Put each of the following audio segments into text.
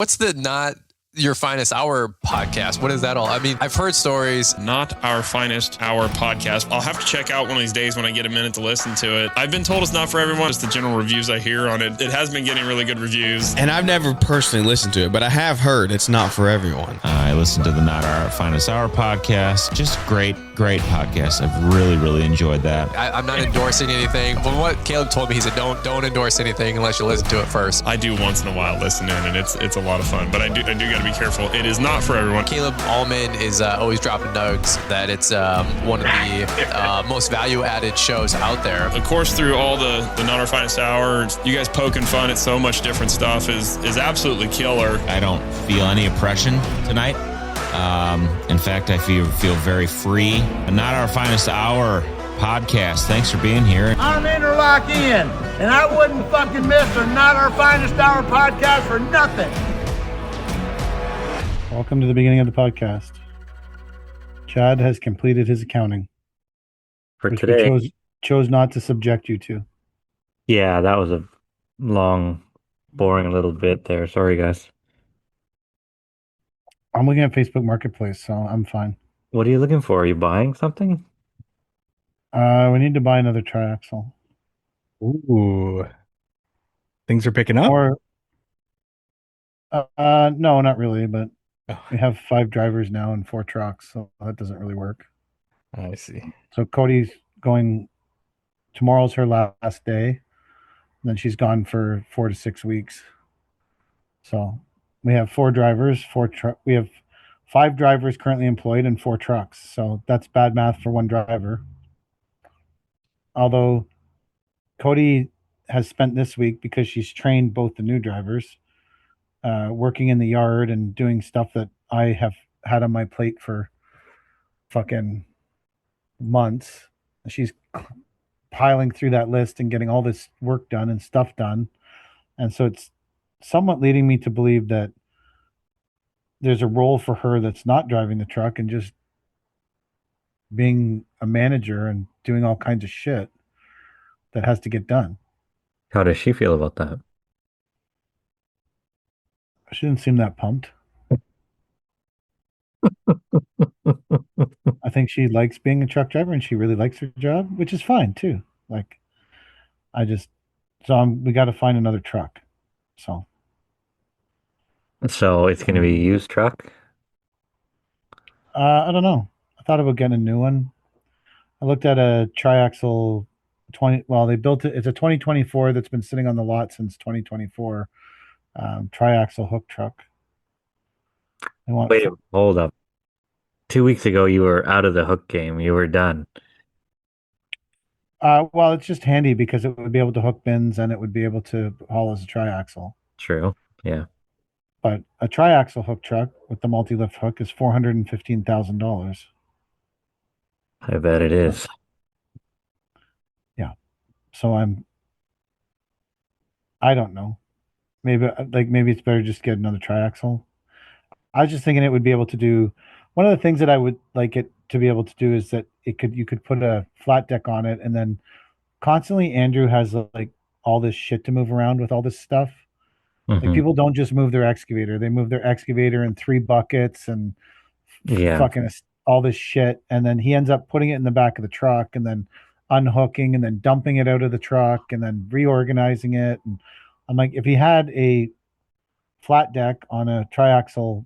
What's the Not Your Finest Hour podcast? What is that all? I mean, I've heard stories. Not Our Finest Hour podcast. I'll have to check out one of these days when I get a minute to listen to it. I've been told it's not for everyone. Just the general reviews I hear on it. It has been getting really good reviews. And I've never personally listened to it, but I have heard it's not for everyone. I listened to the Not Our Finest Hour podcast. Just great podcast. I've really enjoyed that. I'm not endorsing anything. From what Caleb told me, he said don't endorse anything unless you listen to it first. I do once in a while listen in, and it's a lot of fun. But I do got to be careful. It is not for everyone. Caleb Allman is always dropping nugs that it's one of the most value-added shows out there. Of course, through all the Not Our Finest Hour, you guys poking fun at so much different stuff is absolutely killer. I don't feel any oppression tonight. In fact, I feel very free. Not Our Finest Hour podcast. Thanks for being here. I'm Interlock Ian, and I wouldn't fucking miss the Not Our Finest Hour podcast for nothing. Welcome to the beginning of the podcast. Chad has completed his accounting. For today. We chose not to subject you to. Yeah, that was a long, boring little bit there. Sorry, guys. I'm looking at Facebook Marketplace, so I'm fine. What are you looking for? Are you buying something? We need to buy another triaxle. Ooh. Things are picking up? Or, no, not really, but we have 5 drivers now and 4 trucks, so that doesn't really work. I see. So Cody's going, tomorrow's her last day, and then she's gone for 4 to 6 weeks. So we have 4 drivers, we have 5 drivers currently employed and 4 trucks. So that's bad math for one driver. Although Cody has spent this week, because she's trained both the new drivers, working in the yard and doing stuff that I have had on my plate for fucking months. She's piling through that list and getting all this work done and stuff done. And so it's somewhat leading me to believe that there's a role for her that's not driving the truck and just being a manager and doing all kinds of shit that has to get done. How does she feel about that? She didn't seem that pumped. I think she likes being a truck driver and she really likes her job, which is fine too. Like, we got to find another truck. So it's going to be a used truck? I don't know. I thought about getting a new one. I looked at a triaxle they built it. It's a 2024 that's been sitting on the lot since 2024. Triaxle hook truck. Wait, hold up. 2 weeks ago, you were out of the hook game. You were done. Well, it's just handy because it would be able to hook bins and it would be able to haul as a triaxle. True. Yeah. But a triaxle hook truck with the multi-lift hook is $415,000. I bet it is. Yeah. So I don't know. Maybe it's better just get another triaxle. I was just thinking it would be able to do, one of the things that I would like it to be able to do is that you could put a flat deck on it, and then constantly Andrew has like all this shit to move around with all this stuff. Mm-hmm. Like, people don't just move their excavator. They move their excavator in 3 buckets and fucking all this shit. And then he ends up putting it in the back of the truck and then unhooking and then dumping it out of the truck and then reorganizing it. And I'm like, if he had a flat deck on a triaxle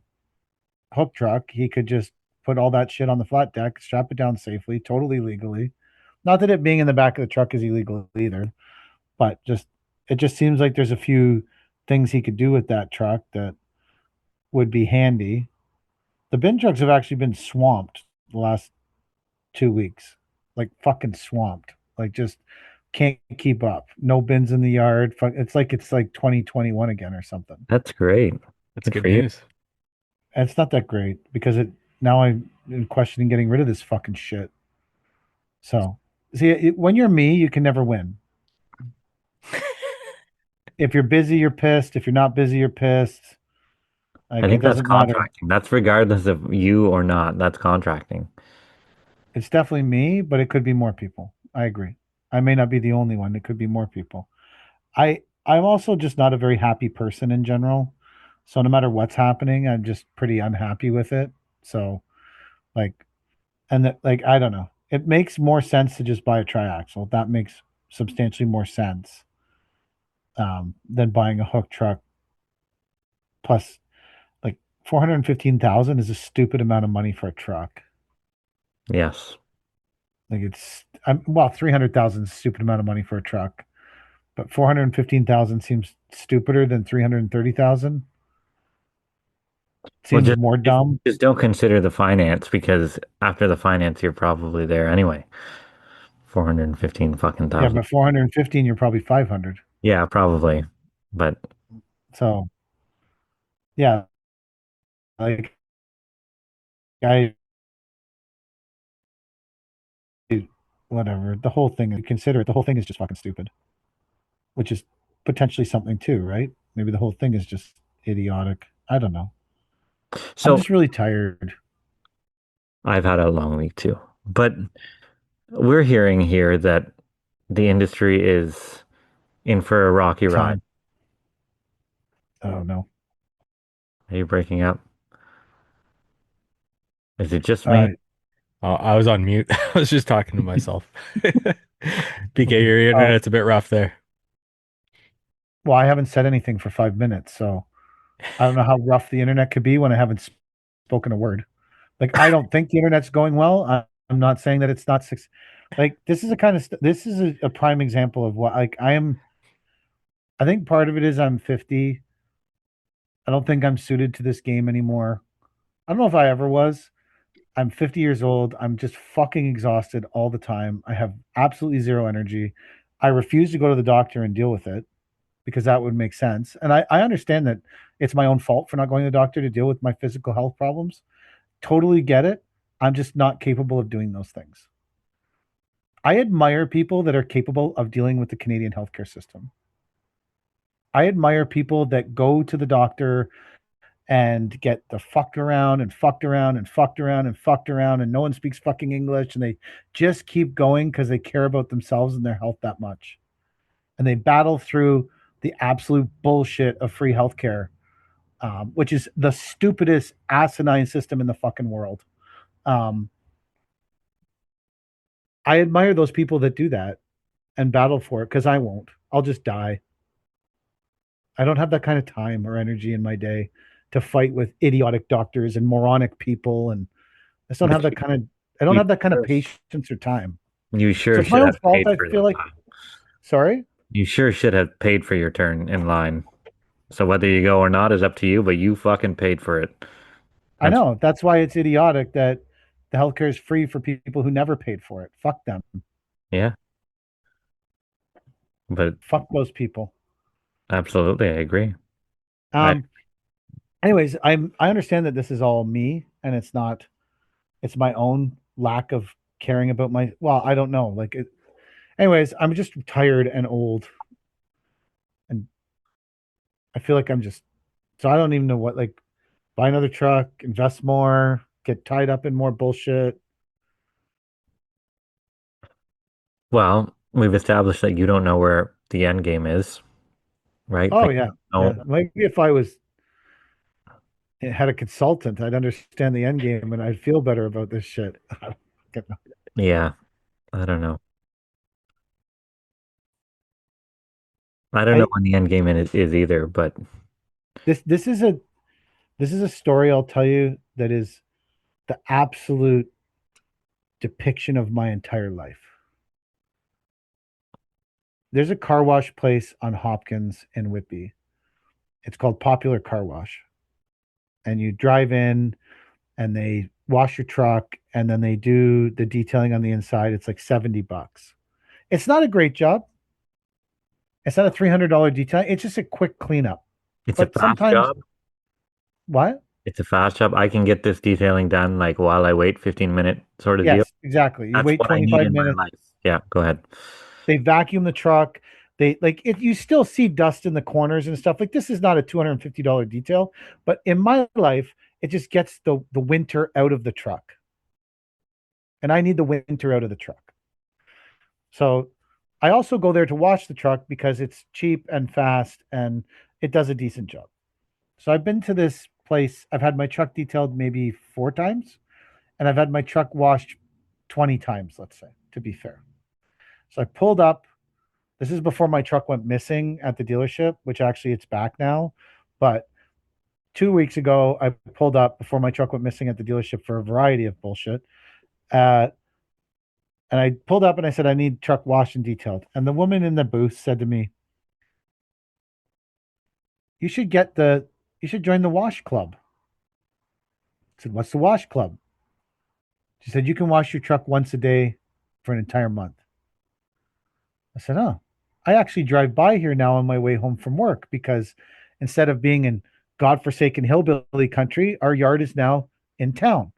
hook truck, he could just put all that shit on the flat deck, strap it down safely, totally legally. Not that it being in the back of the truck is illegal either, but it just seems like there's a few things he could do with that truck that would be handy. The bin trucks have actually been swamped the last 2 weeks, like fucking swamped, like just can't keep up. No bins in the yard. It's like 2021 again or something. That's great. That's good news. And it's not that great because now I'm questioning getting rid of this fucking shit. So see, when you're me, you can never win. If you're busy, you're pissed. If you're not busy, you're pissed. I think that's contracting. That's regardless of you or not. That's contracting. It's definitely me, but it could be more people. I agree. I may not be the only one. It could be more people. I'm also just not a very happy person in general. So no matter what's happening, I'm just pretty unhappy with it. So like, and that, like, I don't know. It makes more sense to just buy a triaxle. That makes substantially more sense than buying a hook truck. Plus, like 415,000 is a stupid amount of money for a truck. Yes. Like well, 300,000 is a stupid amount of money for a truck, but 415,000 seems stupider than 330,000. Well, Seems more dumb. just don't consider the finance, because after the finance, you're probably there anyway. 415 fucking Yeah, thousand. but 415, you're probably 500. Yeah, probably. But So yeah, like I whatever. The whole thing, consider it. The whole thing is just fucking stupid, which is potentially something too, right? Maybe the whole thing is just idiotic. I don't know. I'm so just really tired. I've had a long week too. But we're hearing here that the industry is in for a rocky ride. Time. Oh no. Are you breaking up? Is it just Uh, me? Oh, I was on mute. I was just talking to myself. PK, your oh, internet's a bit rough there. well, I haven't said anything for 5 minutes, so I don't know how rough the internet could be when I haven't spoken a word. Like, I don't think the internet's going well. I'm not saying that it's not six. Like, this is a kind of this is a prime example of what, like, I think part of it is I'm 50. I don't think I'm suited to this game anymore. I don't know if I ever was. I'm 50 years old. I'm just fucking exhausted all the time. I have absolutely zero energy. I refuse to go to the doctor and deal with it because that would make sense. And I understand that it's my own fault for not going to the doctor to deal with my physical health problems. Totally get it. I'm just not capable of doing those things. I admire people that are capable of dealing with the Canadian healthcare system. I admire people that go to the doctor and get the fucked around and fucked around and fucked around and fucked around, and no one speaks fucking English, and they just keep going because they care about themselves and their health that much. And they battle through the absolute bullshit of free healthcare, which is the stupidest asinine system in the fucking world. Um, I admire those people that do that and battle for it because I won't. I'll just die. I don't have that kind of time or energy in my day to fight with idiotic doctors and moronic people, and I just don't have that kind of. I don't You have that kind of sure, patience or time. you So sure it's my should own have fault. paid I for feel that like. time. Sorry. You sure should have paid for your turn in line. So whether you go or not is up to you, but you fucking paid for it. I That's know that's why it's idiotic that the healthcare is free for people who never paid for it. Fuck them. yeah. But Fuck those people. absolutely, I agree. I Um. Anyways, I understand that this is all me, and it's not. It's my own lack of caring about my. Well, I don't know. Like it. Anyways, I'm just tired and old, and I feel like I'm just. So I don't even know what, like, buy another truck, invest more, get tied up in more bullshit. Well, we've established that you don't know where the end game is, right? Oh Like, yeah, yeah. no, Maybe if I was had a consultant, I'd understand the end game and I'd feel better about this shit. yeah, I don't know. I don't know I when the end game is either, but this this is a story I'll tell you that is the absolute depiction of my entire life. There's a car wash place on Hopkins in Whitby. It's called Popular Car Wash. And you drive in and they wash your truck and then they do the detailing on the inside. It's like $70. It's not a great job. It's not a $300 detail. It's just a quick cleanup. it's a But fast sometimes job. what? It's a fast job. I can get this detailing done like while I wait, 15-minute sort of deal. Yes, exactly. You That's wait what I need 25 in my minutes. life. Yeah, go ahead. They vacuum the truck. They like if you still see dust in the corners and stuff. Like this is not a $250 detail, but in my life, it just gets the winter out of the truck. And I need the winter out of the truck. So I also go there to wash the truck because it's cheap and fast and it does a decent job. So I've been to this place. I've had my truck detailed maybe 4 times, and I've had my truck washed 20 times, let's say, to be fair. So I pulled up. This is before my truck went missing at the dealership, which actually it's back now. But 2 weeks ago, I pulled up before my truck went missing at the dealership for a variety of bullshit. And I pulled up and I said, I need truck washed and detailed. And the woman in the booth said to me, you should join the wash club. I said, what's the wash club? She said, you can wash your truck once a day for an entire month. I said, oh, I actually drive by here now on my way home from work because instead of being in godforsaken hillbilly country, our yard is now in town.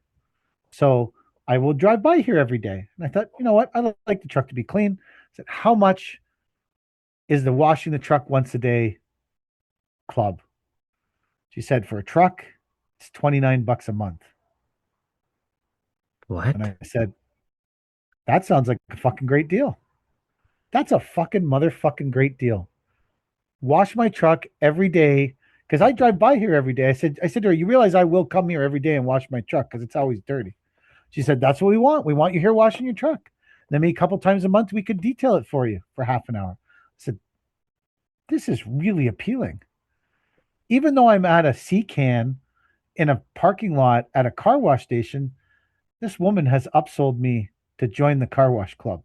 So I will drive by here every day. And I thought, you know what? I like the truck to be clean. I said, how much is the washing the truck once a day club? She said, for a truck, it's $29 a month. What? And I said, that sounds like a fucking great deal. That's a fucking motherfucking great deal. Wash my truck every day because I drive by here every day. I said to her, you realize I will come here every day and wash my truck because it's always dirty. She said, that's what we want. We want you here washing your truck. Then maybe a couple times a month, we could detail it for you for half an hour. I said, this is really appealing. Even though I'm at a C-can in a parking lot at a car wash station, this woman has upsold me to join the car wash club.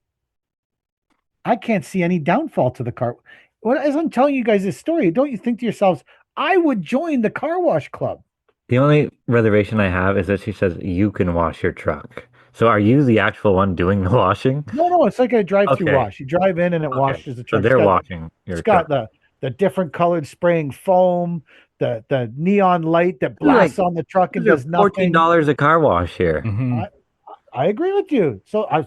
I can't see any downfall to the car. As I'm telling you guys this story, don't you think to yourselves, I would join the car wash club? The only reservation I have is that she says you can wash your truck. So are you the actual one doing the washing? No, it's like a drive-through Okay. wash. You drive in and it washes the So truck. they're washing your It's truck. got the different colored spraying foam, the neon light that blasts on the truck and does nothing. $14 a car wash here. Mhm. I agree with you. So I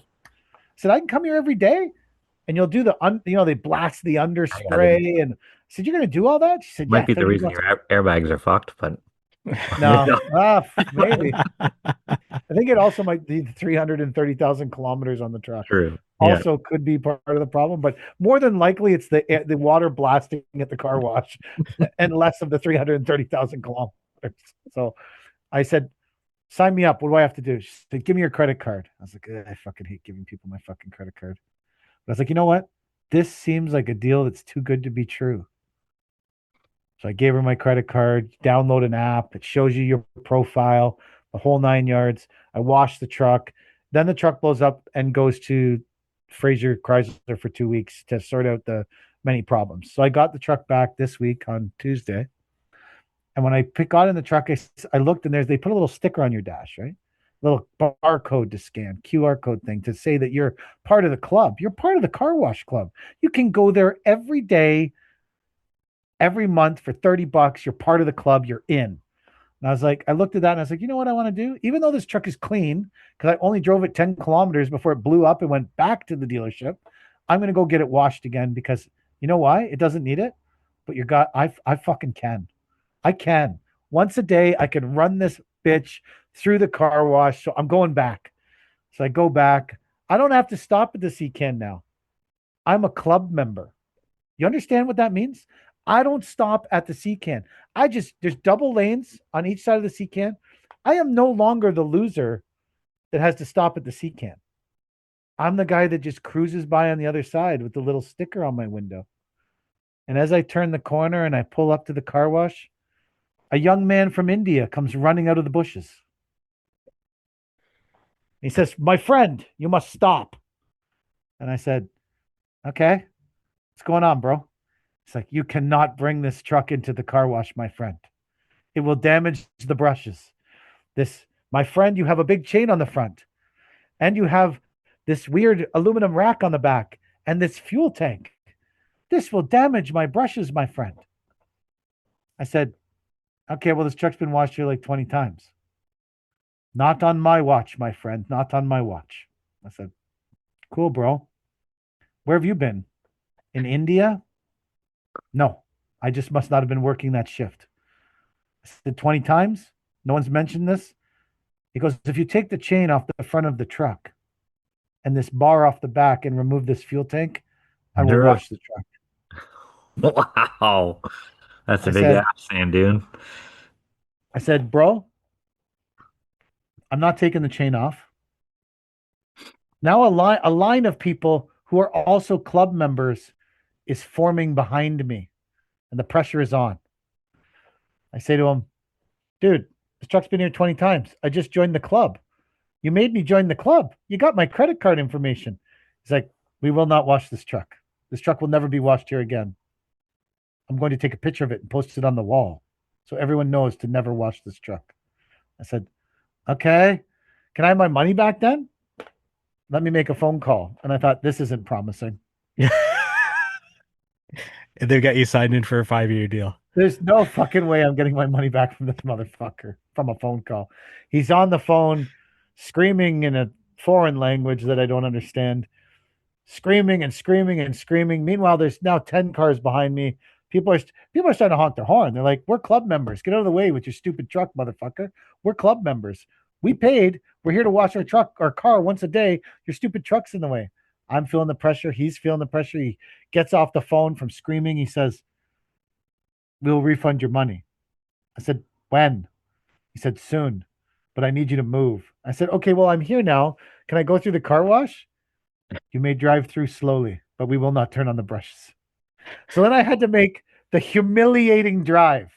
said I can come here every day, and you'll do they blast the underspray, and I said, you're gonna do all that? She said, Might yeah. be the reason your airbags are fucked, but No, maybe. I think it also might be 330,000 kilometers on the truck. true. Also could be part of the problem, but more than likely it's the water blasting at the car wash and less of the 330,000 kilometers. So I said, sign me up. What do I have to do? She said, give me your credit card. I was like, I fucking hate giving people my fucking credit card. But I was like, you know what? This seems like a deal that's too good to be true. So I gave her my credit card, download an app. It shows you your profile, the whole 9 yards. I wash the truck. Then the truck blows up and goes to Fraser Chrysler for 2 weeks to sort out the many problems. So I got the truck back this week on Tuesday. And when I got in the truck, I looked and they put a little sticker on your dash, right? Little barcode to scan, QR code thing to say that you're part of the club. You're part of the car wash club. You can go there every day, every month for $30. You're part of the club. You're in. And I was like, I looked at that and I was like, you know what I want to do? Even though this truck is clean, because I only drove it 10 kilometers before it blew up and went back to the dealership, I'm going to go get it washed again because you know why? It doesn't need it. But I fucking can. I can. Once a day, I can run this bitch through the car wash. So I'm going back. So I go back. I don't have to stop at the C-can now. I'm a club member. You understand what that means? I don't stop at the C-can. There's double lanes on each side of the C-can. I am no longer the loser that has to stop at the C-can. I'm the guy that just cruises by on the other side with the little sticker on my window. And as I turn the corner and I pull up to the car wash, a young man from India comes running out of the bushes. He says, my friend, you must stop. And I said, okay, what's going on, bro? It's like, you cannot bring this truck into the car wash, my friend. It will damage the brushes. My friend, you have a big chain on the front. And you have this weird aluminum rack on the back and this fuel tank. This will damage my brushes, my friend. I said, okay, well, this truck's been washed here like 20 times. Not on my watch, my friend. Not on my watch. I said, cool, bro. Where have you been? In India? No, I just must not have been working that shift. I said 20 times. No one's mentioned this. He goes, if you take the chain off the front of the truck and this bar off the back and remove this fuel tank, I will wash the truck. Wow. That's a I big said, ass, sand dune. I said, bro, I'm not taking the chain off. Now a line of people who are also club members is forming behind me, and the pressure is on. I say to him, dude, this truck's been here 20 times. I just joined the club. You made me join the club. You got my credit card information. He's like, we will not wash this truck. This truck will never be washed here again. I'm going to take a picture of it and post it on the wall so everyone knows to never wash this truck. I said, okay. Can I have my money back then? Let me make a phone call. And I thought, this isn't promising. They've got you signed in for a 5-year deal. There's no fucking way I'm getting my money back from this motherfucker from a phone call. He's on the phone screaming in a foreign language that I don't understand, screaming and screaming and screaming. Meanwhile, there's now 10 cars behind me. People are starting to honk their horn. They're like, we're club members. Get out of the way with your stupid truck, motherfucker. We're club members. We paid. We're here to wash our car once a day. Your stupid truck's in the way. I'm feeling the pressure. He's feeling the pressure. He gets off the phone from screaming. He says, we'll refund your money. I said, when? He said, soon, but I need you to move. I said, okay, well, I'm here now. Can I go through the car wash? You may drive through slowly, but we will not turn on the brushes. So then I had to make the humiliating drive.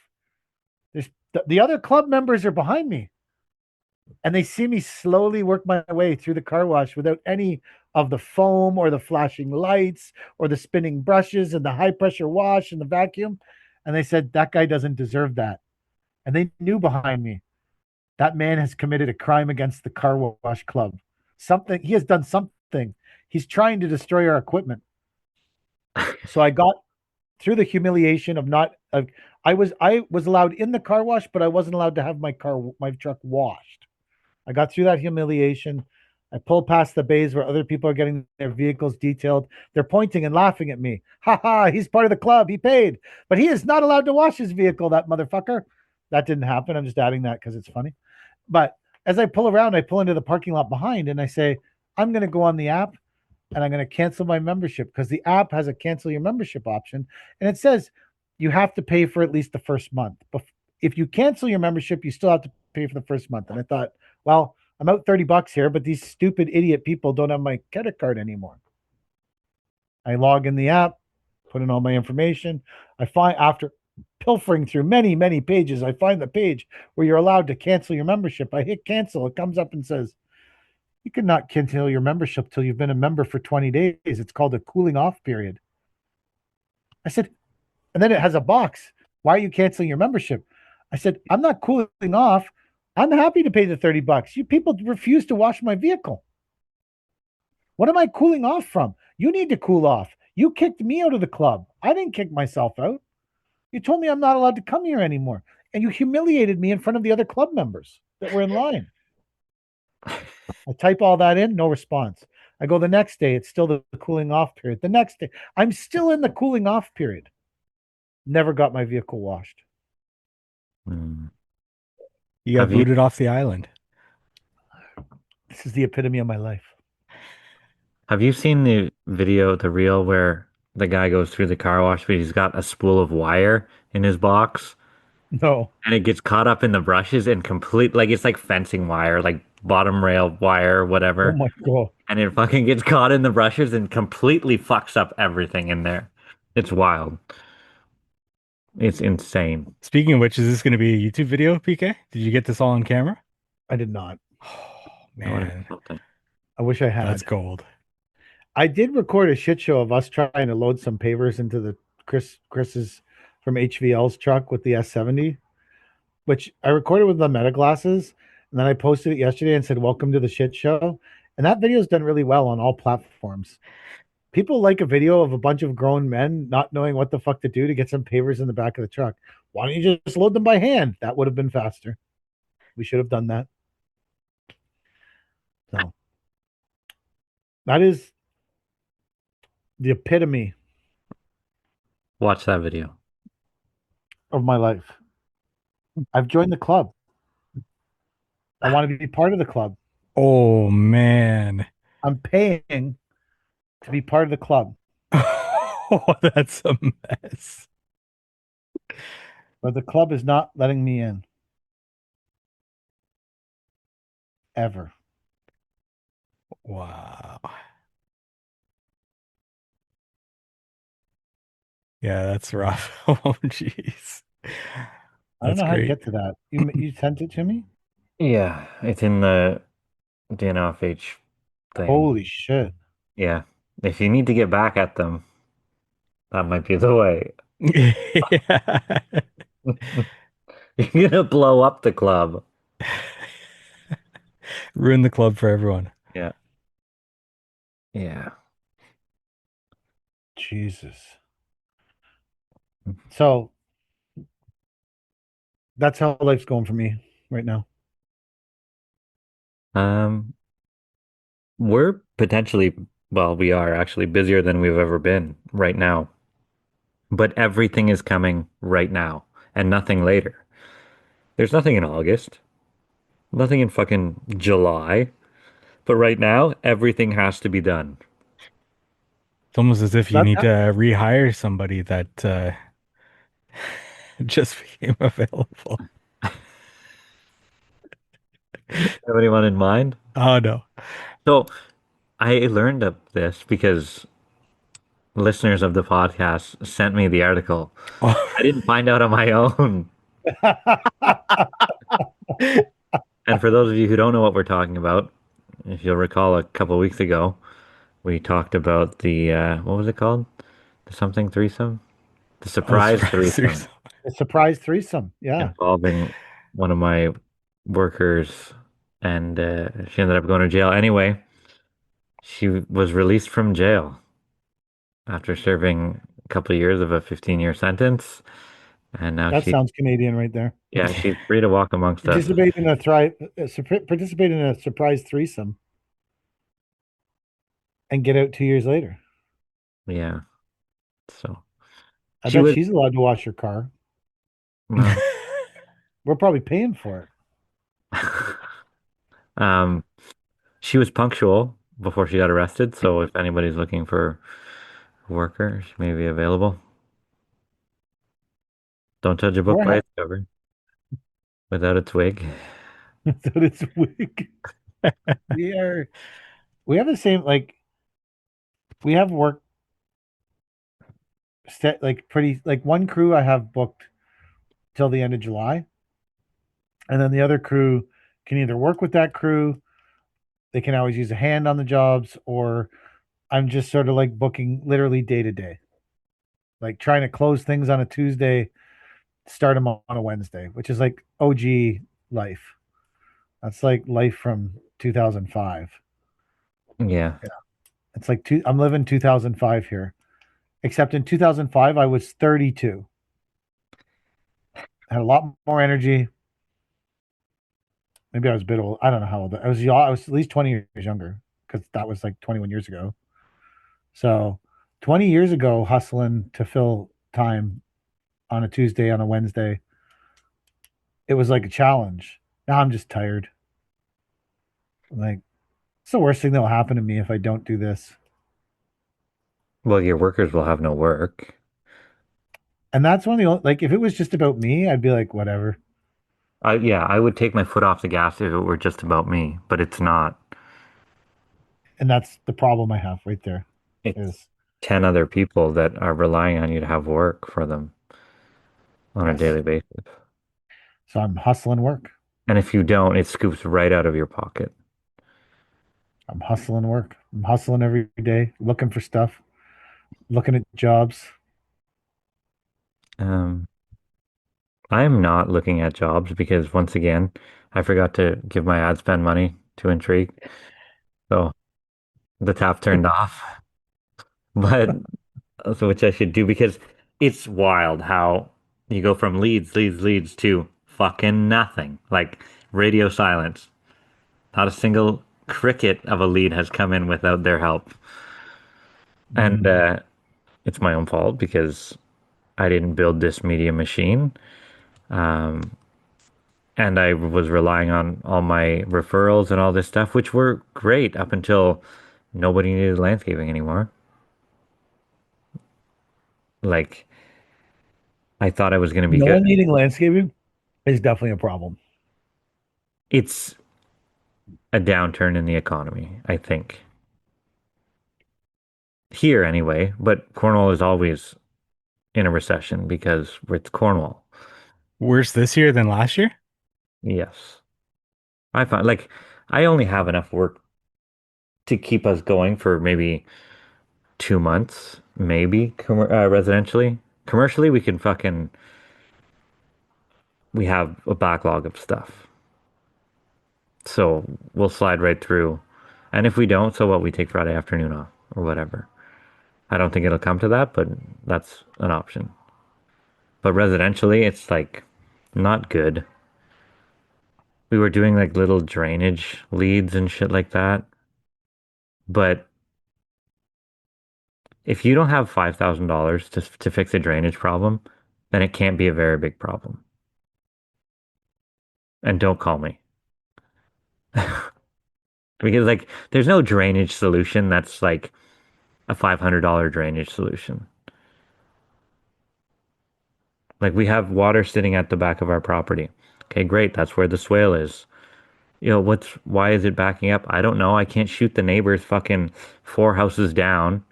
The other club members are behind me, and they see me slowly work my way through the car wash without any of the foam or the flashing lights or the spinning brushes and the high pressure wash and the vacuum. And they said, that guy doesn't deserve that. And they knew behind me, that man has committed a crime against the car wash club. Something, he has done something. He's trying to destroy our equipment. So I got through the humiliation of not, I was allowed in the car wash, but I wasn't allowed to have my truck washed. I got through that humiliation. I pulled past the bays where other people are getting their vehicles detailed. They're pointing and laughing at me. Ha ha, he's part of the club. He paid, but he is not allowed to wash his vehicle, that motherfucker. That didn't happen. I'm just adding that because it's funny. But as I pull around, I pull into the parking lot behind and I say, I'm going to go on the app and I'm going to cancel my membership because the app has a cancel your membership option. And it says you have to pay for at least the first month. But if you cancel your membership, you still have to pay for the first month. And I thought, well, I'm out $30 here, but these stupid idiot people don't have my credit card anymore. I log in the app, put in all my information. I find, after pilfering through many, many pages, I find the page where you're allowed to cancel your membership. I hit cancel. It comes up and says, you cannot cancel your membership till you've been a member for 20 days. It's called a cooling off period. I said, and then it has a box. Why are you canceling your membership? I said, I'm not cooling off. I'm happy to pay the $30. You people refuse to wash my vehicle. What am I cooling off from? You need to cool off. You kicked me out of the club. I didn't kick myself out. You told me I'm not allowed to come here anymore. And you humiliated me in front of the other club members that were in line. I type all that in, no response. I go the next day, it's still the cooling off period. The next day, I'm still in the cooling off period. Never got my vehicle washed. You got booted off the island. This is the epitome of my life. Have you seen the video, the reel where the guy goes through the car wash, but he's got a spool of wire in his box? No. And it gets caught up in the brushes and it's like fencing wire, like bottom rail wire, whatever. Oh my God. And it fucking gets caught in the brushes and completely fucks up everything in there. It's wild. It's insane. Speaking of which, is this going to be a YouTube video, PK? Did you get this all on camera? I did not. Oh, man. I wish I had. That's gold. I did record a shit show of us trying to load some pavers into the Chris's from HVL's truck with the S70, which I recorded with the meta glasses, and then I posted it yesterday and said, welcome to the shit show. And that video's done really well on all platforms. People like a video of a bunch of grown men not knowing what the fuck to do to get some pavers in the back of the truck. Why don't you just load them by hand? That would have been faster. We should have done that. So that is the epitome Watch that video. of my life. I've joined the club. I want to be part of the club. Oh, man. I'm paying to be part of the club. Oh, that's a mess. But the club is not letting me in ever. Wow. Yeah, that's rough. Oh, jeez. I don't That's know how to great. get to that. You sent it to me? Yeah, it's in the NOFH thing. Holy shit. Yeah. If you need to get back at them, that might be the way. Yeah. You're gonna blow up the club. Ruin the club for everyone. Yeah. Yeah. Jesus. So that's how life's going for me right now. Um, we're potentially, well, we are actually busier than we've ever been right now. But everything is coming right now and nothing later. There's nothing in August, nothing in fucking July. But right now, everything has to be done. It's almost as if you That, need to that rehire somebody that just became available. Have anyone in mind? Oh no. So I learned of this because listeners of the podcast sent me the article. I didn't find out on my own. And for those of you who don't know what we're talking about, if you'll recall a couple of weeks ago, we talked about the what was it called? The something threesome? The Oh, surprise surprise. threesome a surprise threesome. Yeah. involving one of my workers, and she ended up going to jail anyway. She was released from jail after serving a couple of years of a 15-year sentence, and now That sounds Canadian right there. yeah, she's free to walk amongst us. Participate in a surprise threesome and get out 2 years later. Yeah, so I she bet was she's allowed to wash her car. well, We're probably paying for um, she was punctual before she got arrested. So if anybody's looking for a worker, she may be available. Don't judge a it. book by its cover without its wig. So it's wig. We are we have the same we have work set pretty one crew I have booked till the end of July. And then the other crew can either work with that crew, they can always use a hand on the jobs, or I'm just sort of booking literally day to day. Like trying to close things on a Tuesday, start them on a Wednesday, which is like OG life. That's like life from 2005. Yeah. It's I'm living 2005 here. Except in 2005 I was 32. I had a lot more energy. Maybe I was a bit old. I don't know how old I was. I was at least 20 years younger because that was like 21 years ago. So 20 years ago, hustling to fill time on a Tuesday, on a Wednesday, it was like a challenge. Now I'm just tired. Like, it's the worst thing that'll happen to me if I don't do this. Well, your workers will have no work. And that's one of the only, if it was just about me, I'd be like, whatever. Yeah, I would take my foot off the gas if it were just about me, but it's not. And that's the problem I have right there It's is 10 other people that are relying on you to have work for them on a yes. daily basis. So I'm hustling work. And if you don't, it scoops right out of your pocket. I'm hustling work. I'm hustling every day, looking for stuff, looking at jobs. Um, I'm not looking at jobs because once again, I forgot to give my ad spend money to Intrigue. So the tap turned off. But so which I should do because it's wild how you go from leads to fucking nothing. Like radio silence. Not a single cricket of a lead has come in without their help. And it's my own fault because I didn't build this media machine. Um, and I was relying on all my referrals and all this stuff, which were great up until nobody needed landscaping anymore. Like I thought I was going to be No good. one needing landscaping is definitely a problem. It's a downturn in the economy, I think. Here anyway, but Cornwall is always in a recession because it's Cornwall. Worse this year than last year? Yes. I find like I only have enough work to keep us going for maybe 2 months, maybe residentially. Commercially, we have a backlog of stuff. So we'll slide right through. And if we don't, so what? We take Friday afternoon off or whatever. I don't think it'll come to that, but that's an option. But residentially, it's like not good. We were doing like little drainage leads and shit like that. But if you don't have $5,000 to fix a drainage problem, then it can't be a very big problem. And don't call me. Because like there's no drainage solution that's like a $500 drainage solution. Like we have water sitting at the back of our property. Okay, great. That's where the swale is. Why is it backing up? I don't know. I can't shoot the neighbors fucking 4 houses down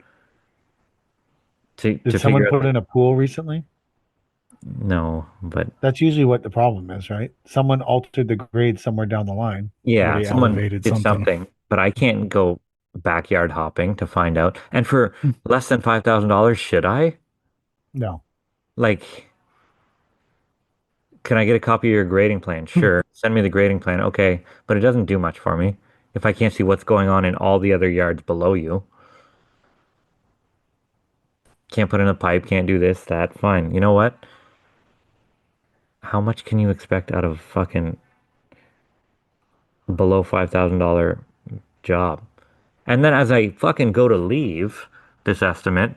Did to someone figure put out. in a pool recently? No, but That's usually what the problem is, right? Someone altered the grade somewhere down the line. Or yeah, they someone elevated did something. something, but I can't go backyard hopping to find out. And for less than $5,000, should I? No. Like, can I get a copy of your grading plan? Sure. Send me the grading plan. Okay, but it doesn't do much for me if I can't see what's going on in all the other yards below you. Can't put in a pipe, can't do this, that. Fine. You know what? How much can you expect out of fucking below $5,000 job? And then as I fucking go to leave this estimate,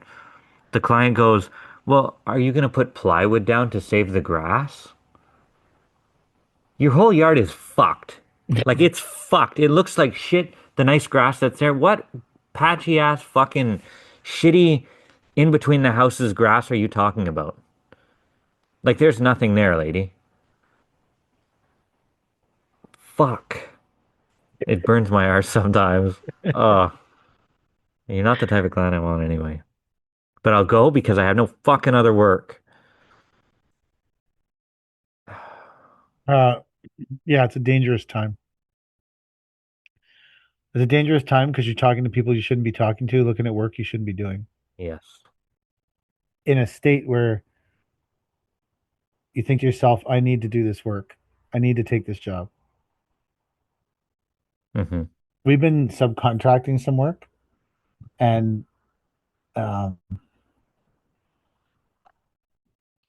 the client goes, "Well, are you going to put plywood down to save the grass?" Your whole yard is fucked. Like it's fucked. It looks like shit. The nice grass that's there. What patchy ass fucking shitty in between the houses grass are you talking about? Like there's nothing there, lady. Fuck. It burns my arse sometimes. Oh, you're not the type of client I want anyway. But I'll go because I have no fucking other work. Uh, yeah, it's a dangerous time. It's a dangerous time because you're talking to people you shouldn't be talking to, looking at work you shouldn't be doing. Yes. In a state where you think to yourself, I need to do this work. I need to take this job. Mm-hmm. We've been subcontracting some work and um,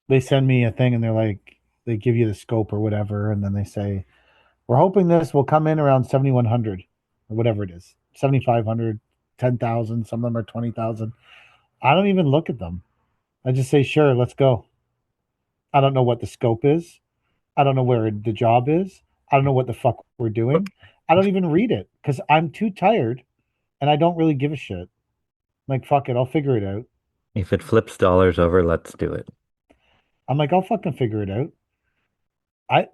they send me a thing and they're like, they give you the scope or whatever. And then they say, we're hoping this will come in around 7,100 or whatever it is, 7,500, 10,000. Some of them are 20,000. I don't even look at them. I just say, sure, let's go. I don't know what the scope is. I don't know where the job is. I don't know what the fuck we're doing. I don't even read it because I'm too tired and I don't really give a shit. Like, fuck it, I'll figure it out. If it flips dollars over, let's do it. I'm like, I'll fucking figure it out.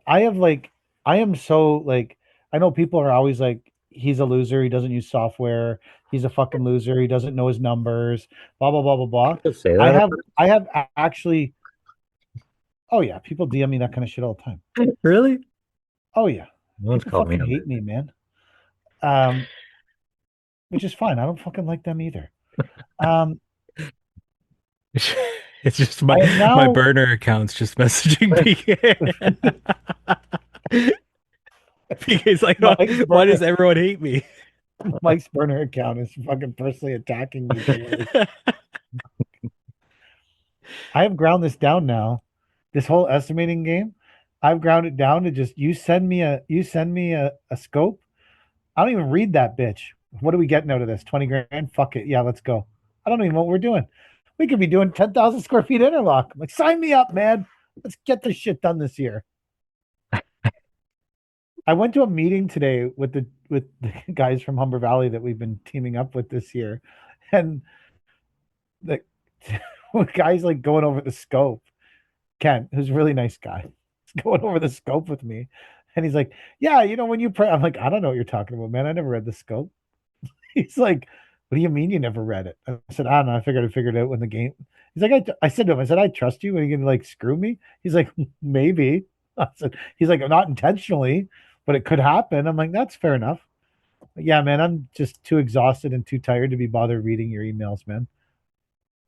I have like, I am so like, I know people are always like, he's a loser. He doesn't use software. He's a fucking loser. He doesn't know his numbers. Blah blah blah blah blah. People say I that. have, I have actually. Oh yeah, people DM me that kind of shit all the time. Really? Oh yeah, No one's people called me fucking a hate loser. me, man. Um, which is fine. I don't fucking like them either. Um, It's just I am my now burner account's just messaging me. Because like, Mike's why burner does everyone hate me? Mike's burner account is fucking personally attacking me daily. I have ground this down now. This whole estimating game, I've ground it down to just you send me a scope. I don't even read that bitch. What are we getting out of this? 20 grand? Fuck it. Yeah, let's go. I don't even know what we're doing. We could be doing 10,000 square feet interlock. I'm like, sign me up, man. Let's get this shit done this year. I went to a meeting today with the guys from Humber Valley that we've been teaming up with this year. And the guys like going over the scope. Ken, who's a really nice guy, is going over the scope with me. And he's like, yeah, when you pray, I'm like, I don't know what you're talking about, man. I never read the scope. He's like, what do you mean you never read it? I said, I don't know. I figured it out when the game. He's like, I said to him, I said, I trust you. Are you gonna like screw me? He's like, maybe. I said, he's like, not intentionally, but it could happen. I'm like, that's fair enough. But yeah, man, I'm just too exhausted and too tired to be bothered reading your emails, man.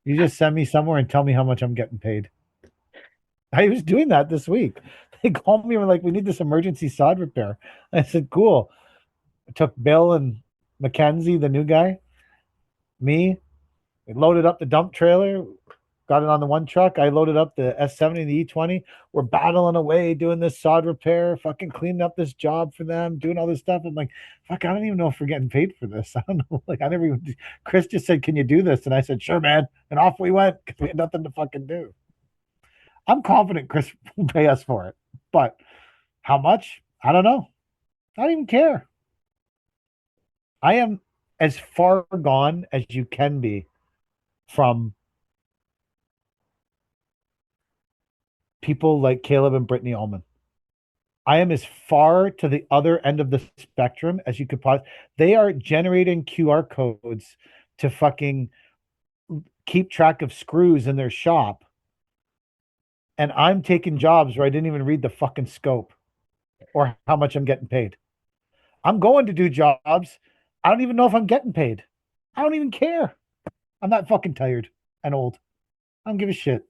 You just send me somewhere and tell me how much I'm getting paid. I was doing that this week. They called me and were like, we need this emergency sod repair. I said, cool. I took Bill and Mackenzie, the new guy, me. We loaded up the dump trailer, got it on the one truck. I loaded up the S70 and the E20. We're battling away doing this sod repair, fucking cleaning up this job for them, doing all this stuff. I'm like, fuck, I don't even know if we're getting paid for this. I don't know. Like, I never even, Chris just said, can you do this? And I said, sure, man. And off we went because we had nothing to fucking do. I'm confident Chris will pay us for it. But how much? I don't know. I don't even care. I am as far gone as you can be from people like Caleb and Brittany Ullman. I am as far to the other end of the spectrum as you could possibly. They are generating QR codes to fucking keep track of screws in their shop. And I'm taking jobs where I didn't even read the fucking scope or how much I'm getting paid. I'm going to do jobs. I don't even know if I'm getting paid. I don't even care. I'm not fucking tired and old. I don't give a shit.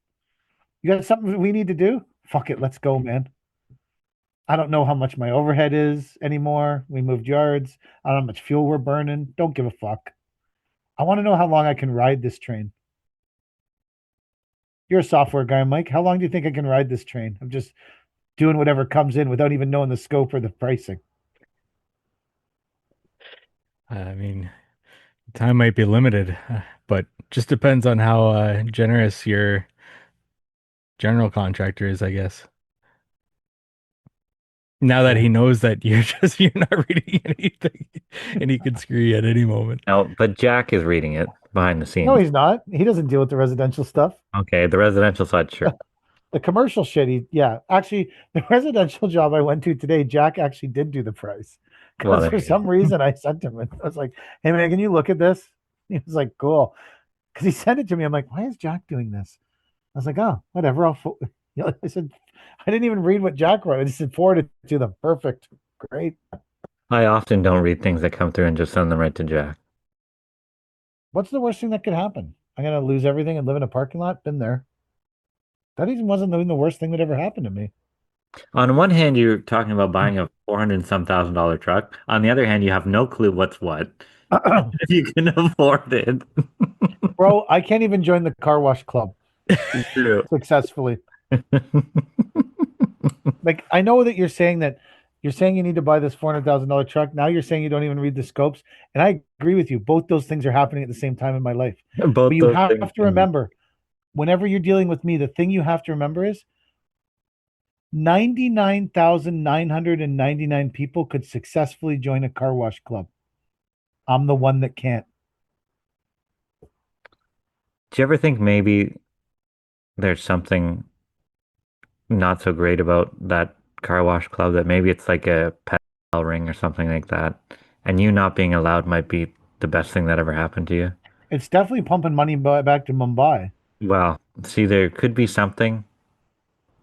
You got something we need to do? Fuck it. Let's go, man. I don't know how much my overhead is anymore. We moved yards. I don't know how much fuel we're burning. Don't give a fuck. I want to know how long I can ride this train. You're a software guy, Mike. How long do you think I can ride this train? I'm just doing whatever comes in without even knowing the scope or the pricing. I mean, time might be limited, but just depends on how generous your general contractor is, I guess. Now that he knows that you're not reading anything and he could screw you at any moment. No, but Jack is reading it behind the scenes. No, he's not. He doesn't deal with the residential stuff. Okay, the residential side, sure. The commercial shit, yeah. Actually, the residential job I went to today, Jack actually did do the price. Because Well, for some reason I sent him it. I was like, hey man, can you look at this? He was like, cool. Because he sent it to me. I'm like, why is Jack doing this? I was like, oh, whatever. I said, I didn't even read what Jack wrote. I just said, forward it to them. Perfect. Great. I often don't read things that come through and just send them right to Jack. What's the worst thing that could happen? I'm going to lose everything and live in a parking lot? Been there. That even wasn't the worst thing that ever happened to me. On one hand, you're talking about buying a 400 and some $1,000 truck. On the other hand, you have no clue what's what. If you can afford it. Bro, I can't even join the car wash club True. successfully. Like, I know that you're saying you need to buy this $400,000 truck. Now you're saying you don't even read the scopes. And I agree with you. Both those things are happening at the same time in my life. Both But you those have things to remember, whenever you're dealing with me, the thing you have to remember is 99,999 people could successfully join a car wash club. I'm the one that can't. Do you ever think maybe there's something not so great about that car wash club, that maybe it's like a pedal ring or something like that, and you not being allowed might be the best thing that ever happened to you? It's definitely pumping money back to Mumbai. Well, see, there could be something,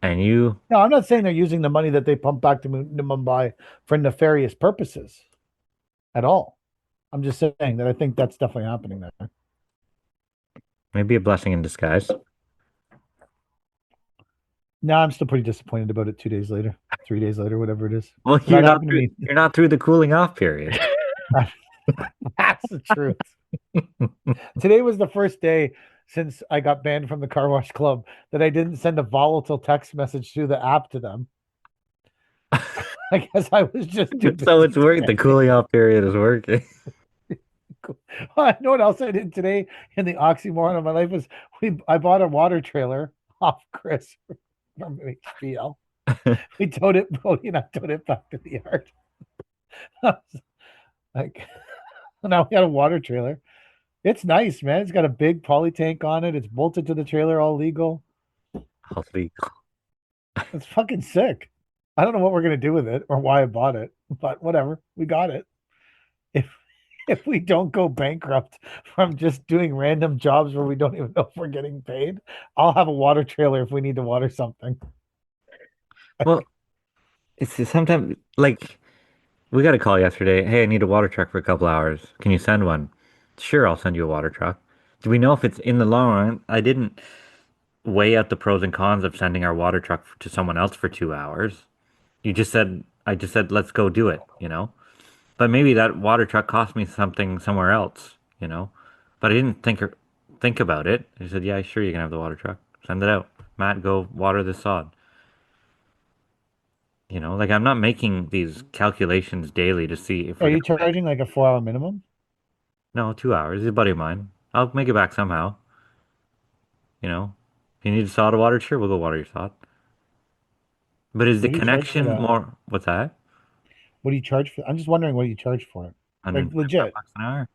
and you... No, I'm not saying they're using the money that they pump back to Mumbai for nefarious purposes at all. I'm just saying that I think that's definitely happening there. Maybe a blessing in disguise. No, I'm still pretty disappointed about it 2 days later, 3 days later, whatever it is. Well, That happened to me. you're not through the cooling off period. That's the truth. Today was the first day since I got banned from the car wash club that I didn't send a volatile text message through the app to them. I guess I was just too So it's busy working. The cooling off period is working. I know what else I did today in the oxymoron of my life was I bought a water trailer off Chris from HBL. We towed it, Brody and I towed it back to the yard. Like, now we got a water trailer. It's nice, man. It's got a big poly tank on it. It's bolted to the trailer, all legal. All legal. It's fucking sick. I don't know what we're gonna do with it or why I bought it, but whatever. We got it. If if we don't go bankrupt from just doing random jobs where we don't even know if we're getting paid, I'll have a water trailer if we need to water something. Well, it's just sometimes like we got a call yesterday. Hey, I need a water truck for a couple hours. Can you send one? Sure, I'll send you a water truck. Do we know if it's in the long run? I didn't weigh out the pros and cons of sending our water truck to someone else for 2 hours. I just said, let's go do it, you know? But maybe that water truck cost me something somewhere else, you know? But I didn't think about it. I said, yeah, sure, you can have the water truck. Send it out. Matt, go water the sod. You know, like I'm not making these calculations daily to see if Are we're you gonna make. charging like a 4 hour minimum? No, 2 hours. He's a buddy of mine. I'll make it back somehow. You know, if you need sod to water, sure, we'll go water your sod. But is the What do you charge for connection that? more? What's that? What do you charge for? I'm just wondering what you charge for it. Like 125 legit. bucks an hour.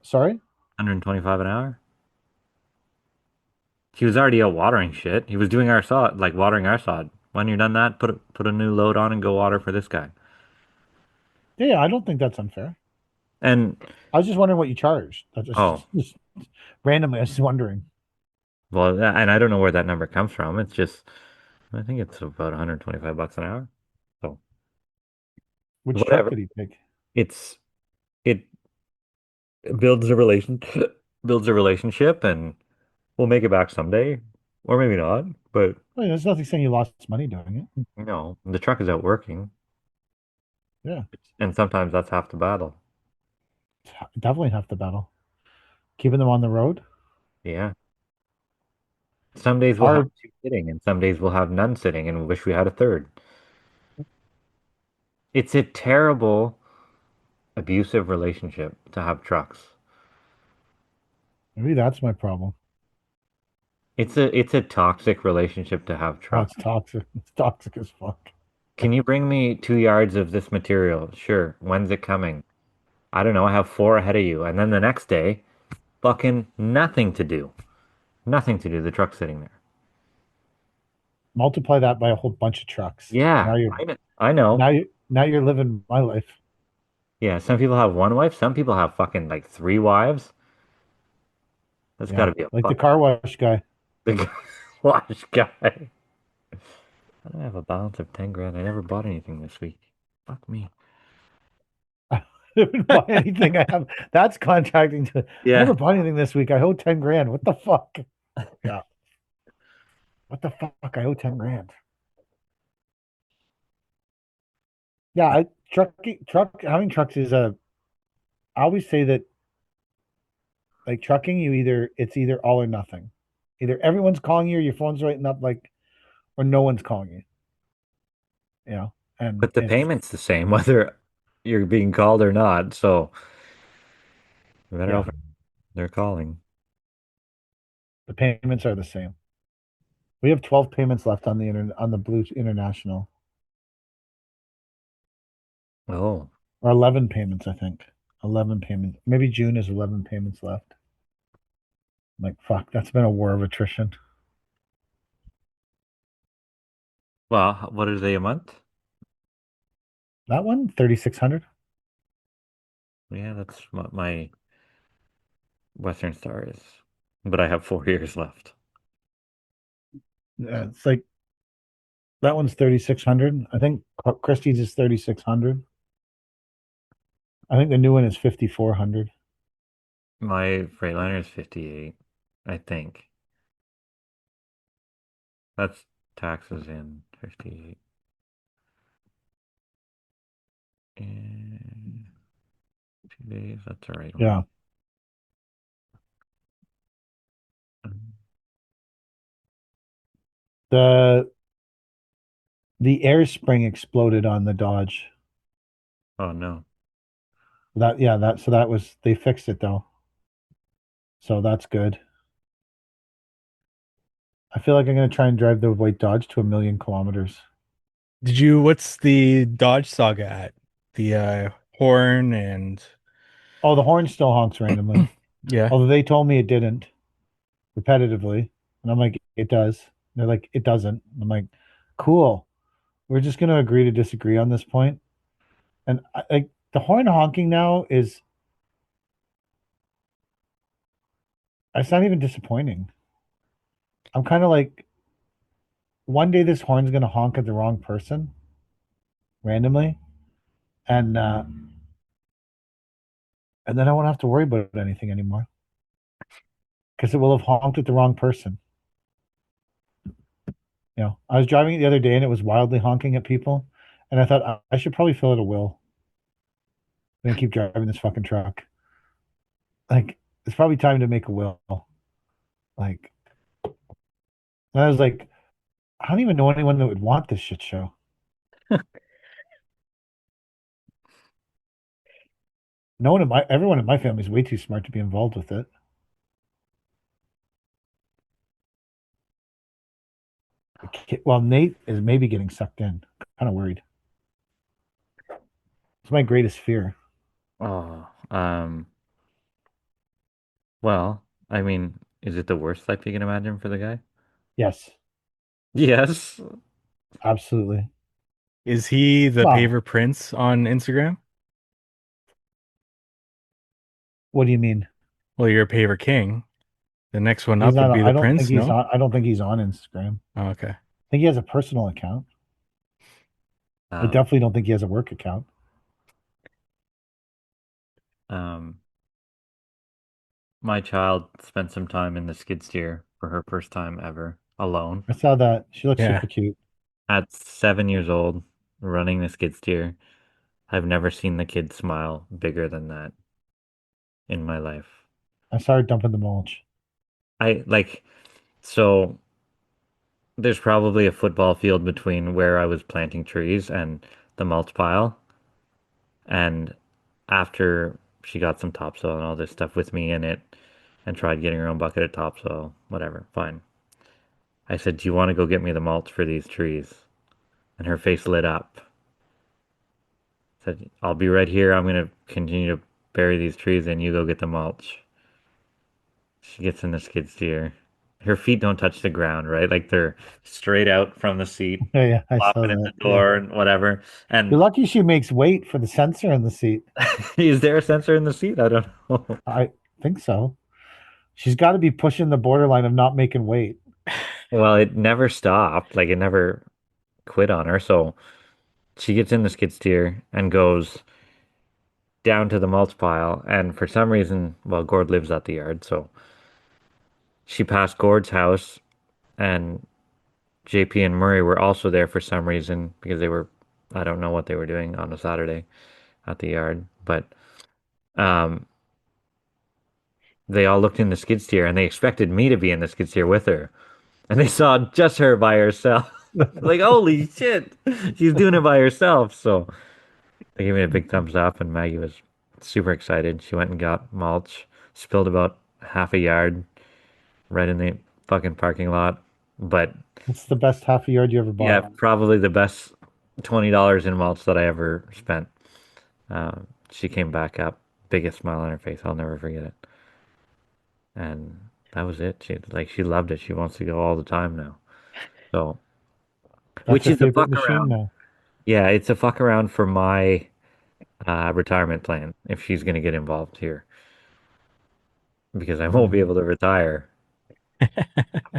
Sorry? 125 an hour. He was already out watering shit. He was doing our sod, like watering our sod. When you're done that, put a new load on and go water for this guy. Yeah, I don't think that's unfair. And I was just wondering what you charged. That's oh, just randomly. I was just wondering. well, and I don't know where that number comes from. It's just, I think it's about 125 bucks an hour. So Which truck whatever. did he pick? It's it builds a relation builds a relationship, and we'll make it back someday, or maybe not. But Well, there's nothing saying you lost money doing it. you know, the truck is out working, Yeah, and sometimes that's half the battle. definitely have to battle. Keeping them on the road. Yeah. Some days we'll have Our two sitting, and some days we'll have none sitting, and wish we had a third. It's a terrible, abusive relationship to have trucks. maybe that's my problem. It's a toxic relationship to have Oh, trucks. it's toxic. It's toxic as fuck. Can you bring me 2 yards of this material? Sure. When's it coming? I don't know. I have four ahead of you. And then the next day, fucking nothing to do. Nothing to do. The truck's sitting there. Multiply that by a whole bunch of trucks. Yeah, Now you're I know. I know. now you're living my life. Yeah, some people have one wife. Some people have fucking like three wives. That's got Yeah, to be a like the fucking car wash guy. big wash guy. I don't have a balance of 10 grand. I never bought anything this week. Fuck me. I didn't buy anything. I have that's contracting to. I never Yeah. bought anything this week. I owe 10 grand. What the fuck? Yeah. What the fuck? I owe 10 grand. Yeah, I truck having trucks is a. I always say that like trucking, it's either all or nothing. Either everyone's calling you, or your phone's lighting up, like, or no one's calling you. You know, and But the payment's the same whether you're being called or not. So no matter yeah, how they're calling. the payments are the same. We have 12 payments left on the Blue International, Oh, or 11 payments, I think. 11 payments. Maybe June is 11 payments left. I'm like, fuck, that's been a war of attrition. well, what are they a month? That one, 3,600. Yeah, that's what my Western Star is. But I have 4 years left. Yeah, it's like that one's 3,600. I think Christie's is 3,600. I think the new one is 5,400. My Freightliner is 58, I think. That's taxes in 58. And 2 days, that's the right Yeah. one. The the air spring exploded on the Dodge. Oh no. That was they fixed it though. So that's good. I feel like I'm gonna try and drive the white Dodge to 1,000,000 kilometers. What's the Dodge saga at? The horn and Oh, the horn still honks randomly. yeah. Although they told me it didn't repetitively. And I'm like, it does. They're like, it doesn't. I'm like, Cool. We're just going to agree to disagree on this point. And like the horn honking now is, it's not even disappointing. I'm kind of like, one day this horn's going to honk at the wrong person randomly. And then I won't have to worry about anything anymore because it will have honked at the wrong person. I was driving it the other day and it was wildly honking at people. And I thought I should probably fill it a will and keep driving this fucking truck. Like, it's probably time to make a will. Like, and I was like, I don't even know anyone that would want this shit show. No one in everyone in my family is way too smart to be involved with it. Well, Nate is maybe getting sucked in. Kind of worried. It's my greatest fear. Oh, well, I mean, is it the worst life you can imagine for the guy? Yes, Yes. absolutely. Is he the Wow. paver prince on Instagram? What do you mean? Well, you're a paver king. The next one He's up would not. be I the don't think prince, he's no? on. I don't think he's on Instagram. Oh, okay. I think he has a personal account. I Um, definitely don't think he has a work account. um, my child spent some time in the skid steer for her first time ever, alone, I saw that. She looks Yeah. super cute. at 7 years old, running the skid steer. I've never seen the kid smile bigger than that in my life. I saw her dumping the mulch. I like, so there's probably a football field between where I was planting trees and the mulch pile. And after she got some topsoil and all this stuff with me in it and tried getting her own bucket of topsoil, whatever, fine. I said, "Do you want to go get me the mulch for these trees?" And her face lit up. Said, "I'll be right here. I'm going to continue to bury these trees and you go get the mulch." She gets in the skid steer. Her feet don't touch the ground, right? Like they're straight out from the seat, Yeah, yeah, I saw flopping in that. the Yeah. door and whatever. You're And lucky she makes weight for the sensor in the seat. is there a sensor in the seat? I don't know. I think so. She's got to be pushing the borderline of not making weight. Well, it never stopped. Like it never quit on her. So she gets in the skid steer and goes down to the mulch pile. And for some reason, well, Gord lives at the yard. So she passed Gord's house and JP and Murray were also there for some reason because they were, I don't know what they were doing on a Saturday at the yard. But um, they all looked in the skid steer and they expected me to be in the skid steer with her. And they saw just her by herself. Like, holy shit, she's doing it by herself. So they gave me a big thumbs up, and Maggie was super excited. She went and got mulch, spilled about half a yard right in the fucking parking lot. But It's the best half a yard you ever yeah, bought. probably the best $20 in mulch that I ever spent. She came back up, biggest smile on her face. I'll never forget it. And that was it. She loved it. She wants to go all the time now. So, That's which her is a favorite fuck machine around. now. Yeah, it's a fuck around for my retirement plan if she's going to get involved here because I won't be able to retire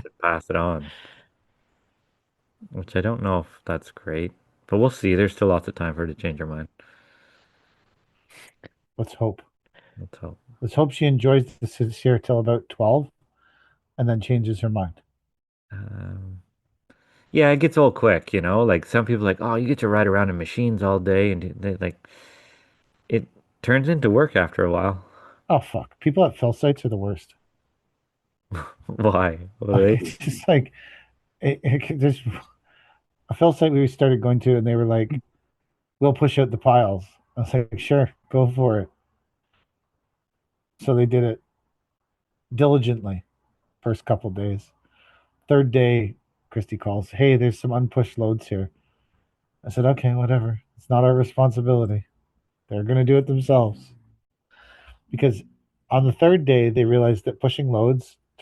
to pass it on, which I don't know if that's great, but we'll see. There's still lots of time for her to change her mind. Let's hope. Let's hope. Let's hope she enjoys this here till about 12 and then changes her mind. Um, yeah, it gets old quick, Like some people are like, oh, you get to ride around in machines all day, and like it turns into work after a while. Oh, fuck. People at fill sites are the worst. Why? Well, they It's just like, there's a fill site we started going to, and they were like, we'll push out the piles. I was like, sure, go for it. So they did it diligently first couple days. Third day, Christy calls, hey, there's some unpushed loads here. I said, okay, whatever. It's not our responsibility. They're going to do it themselves. Because on the third day, they realized that pushing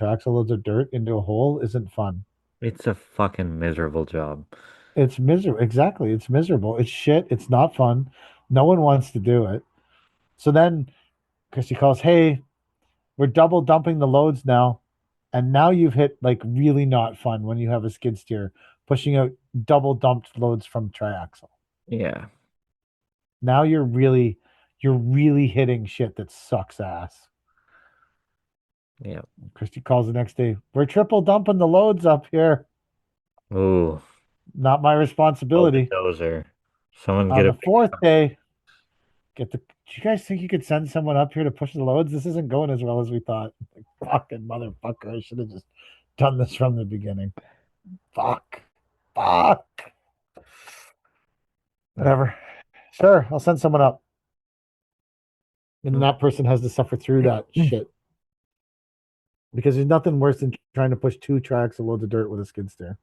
axle loads of dirt into a hole isn't fun. it's a fucking miserable job. It's miserable. Exactly. It's miserable. It's shit. It's not fun. No one wants to do it. So then Christy calls, hey, we're double dumping the loads now. And now you've hit like really not fun when you have a skid steer pushing out double dumped loads from triaxle. Yeah. Now you're really hitting shit that sucks ass. Yeah. Christy calls the next day, we're triple dumping the loads up here. Ooh. Not my responsibility. Bulldozer. Someone On get the a fourth day, do you guys think you could send someone up here to push the loads? This isn't going as well as we thought. Like, fucking motherfucker. I should have just done this from the beginning. Fuck. Whatever. Sure, I'll send someone up. And that person has to suffer through that shit. Because there's nothing worse than trying to push 2 tracks of loads of dirt with a skid steer.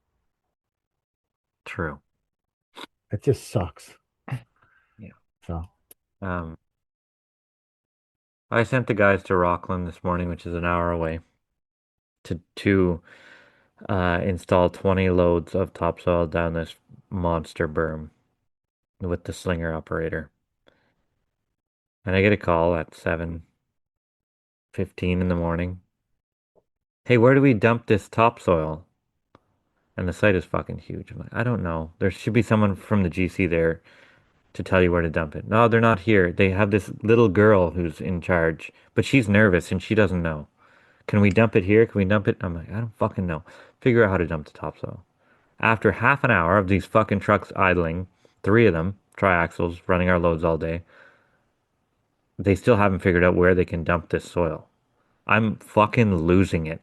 True. It just sucks. Yeah. So I sent the guys to Rockland this morning, which is an hour away, to install 20 loads of topsoil down this monster berm with the slinger operator. And I get a call at 7:15 in the morning. Hey, where do we dump this topsoil? And the site is fucking huge. I'm like, I don't know. There should be someone from the GC there to tell you where to dump it. No, they're not here. They have this little girl who's in charge, but she's nervous and she doesn't know. Can we dump it here? Can we dump it? I'm like, I don't fucking know. Figure out how to dump the topsoil. After half an hour of these fucking trucks idling, 3 of them, triaxles, running our loads all day, they still haven't figured out where they can dump this soil. I'm fucking losing it.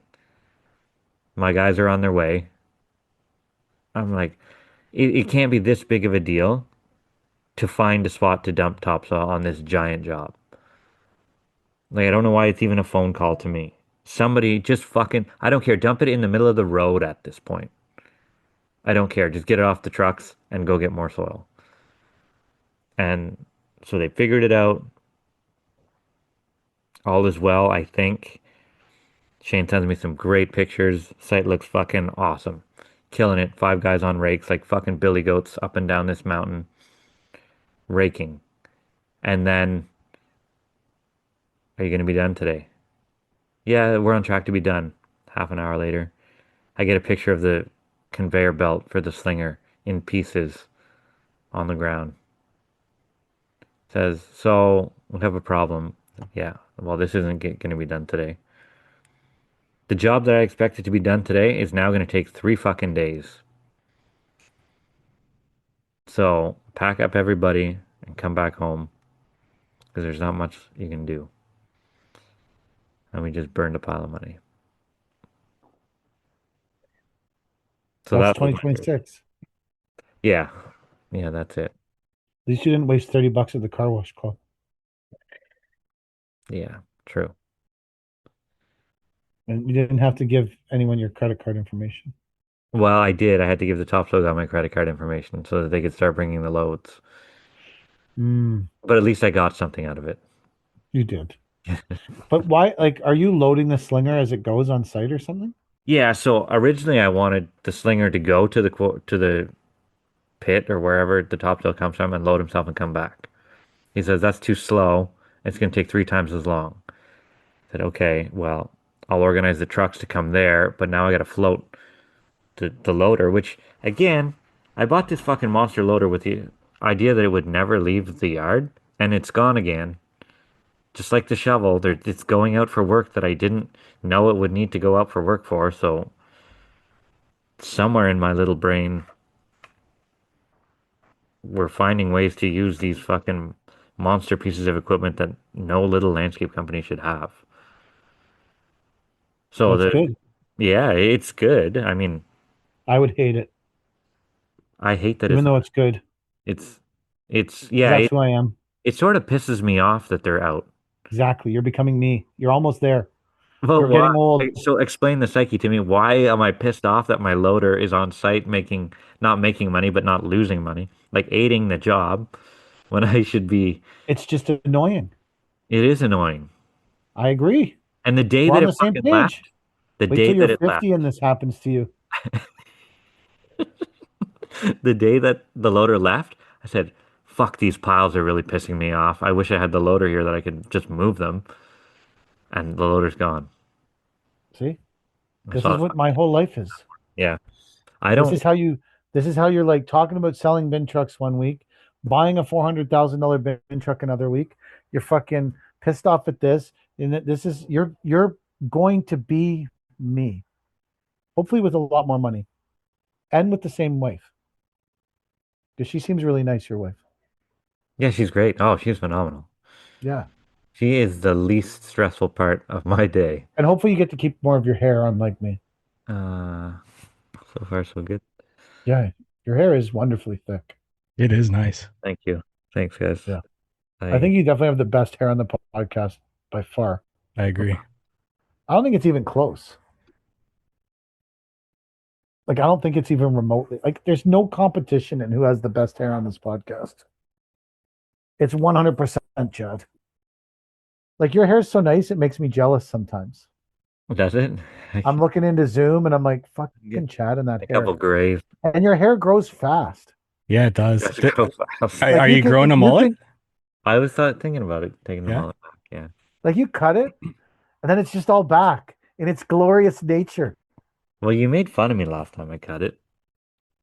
My guys are on their way. I'm like, it can't be this big of a deal to find a spot to dump topsoil on this giant job. Like, I don't know why it's even a phone call to me. Somebody just fucking, I don't care. Dump it in the middle of the road at this point. I don't care. Just get it off the trucks and go get more soil. And so they figured it out. All is well, I think. Shane sends me some great pictures. Site looks fucking awesome. Killing it. 5 guys on rakes like fucking billy goats up and down this mountain. Raking. And then, are you going to be done today? Yeah, we're on track to be done. Half an hour later, I get a picture of the conveyor belt for the slinger in pieces on the ground. Says, so we have a problem. Yeah, well, this isn't going to be done today. The job that I expected to be done today is now going to take 3 fucking days. So pack up everybody and come back home because there's not much you can do. And we just burned a pile of money. So that's that was 2026. Yeah, that's it. At least you didn't waste $30 at the car wash club. Yeah, true. And you didn't have to give anyone your credit card information. Well, I did. I had to give the topsoil guy my credit card information so that they could start bringing the loads. But at least I got something out of it. You did. But why, like, are you loading the slinger as it goes on site or something? Yeah, so originally I wanted the slinger to go to the pit or wherever the topsoil comes from and load himself and come back. He says that's too slow. It's going to take 3 times as long. I said, okay, well, I'll organize the trucks to come there, but now I got to float the loader, which, again, I bought this fucking monster loader with the idea that it would never leave the yard, and it's gone again. Just like the shovel, it's going out for work that I didn't know it would need to go out for work for, so somewhere in my little brain, we're finding ways to use these fucking monster pieces of equipment that no little landscape company should have. So that's good. Yeah, it's good. I mean, I would hate it. I hate that even though it's good. It's yeah. That's who I am. It sort of pisses me off that they're out. Exactly. You're becoming me. You're almost there. Well, you're getting old. So explain the psyche to me. Why am I pissed off that my loader is on site not making money, but not losing money, like aiding the job when I should be? It's just annoying. It is annoying. I agree. And the day We're that on it the same fucking page. left, the Wait day till that you're it left, 50 and this happens to you. The day that the loader left, I said, fuck, these piles are really pissing me off. I wish I had the loader here that I could just move them. And the loader's gone. See, I this saw is what my whole life is. Yeah. I This don't. is how you. This is how you're like talking about selling bin trucks one week, buying a $400,000 bin truck another week. You're fucking pissed off at this, and this is you're going to be me, hopefully with a lot more money, and with the same wife, because she seems really nice. Your wife. Yeah, she's great. Oh, she's phenomenal. Yeah, She is the least stressful part of my day. and hopefully you get to keep more of your hair, unlike me. Uh, so far so good. Yeah, your hair is wonderfully thick. It is nice. Thank you. Thanks, guys. Yeah. I think you definitely have the best hair on the podcast by far. I agree. I don't think it's even close. Like, I don't think it's even remotely. Like, there's no competition in who has the best hair on this podcast. It's 100% Chad. Like, your hair's so nice, it makes me jealous sometimes. Does it? I'm looking into Zoom and I'm like, fucking Get Chad in that a hair. couple grays. And your hair grows fast. Yeah, it does. Does it go fast? Like, Are you can- growing a you mullet? can- I was thinking about it, taking the Yeah. mullet back. Yeah. like, you cut it, and then it's just all back in its glorious nature. Well, you made fun of me last time I cut it.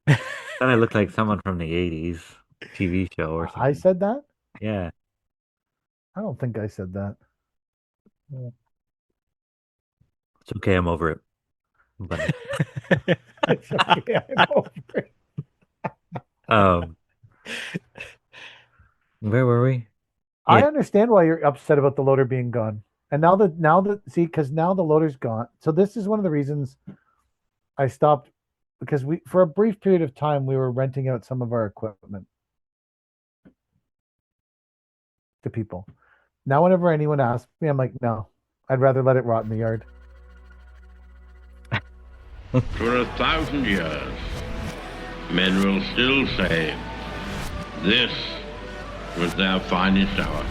Thought I looked like someone from the 80s TV show or something. I said that? Yeah. I don't think I said that. It's okay. I'm over it. But, It's okay, I'm over it. um, where were we? I Yeah. understand why you're upset about the loader being gone. And now that see, because now the loader's gone. So this is one of the reasons I stopped, because we, for a brief period of time, we were renting out some of our equipment to people. Now, whenever anyone asks me, I'm like, no, I'd rather let it rot in the yard. For 1,000 years, men will still say this was their finest hour.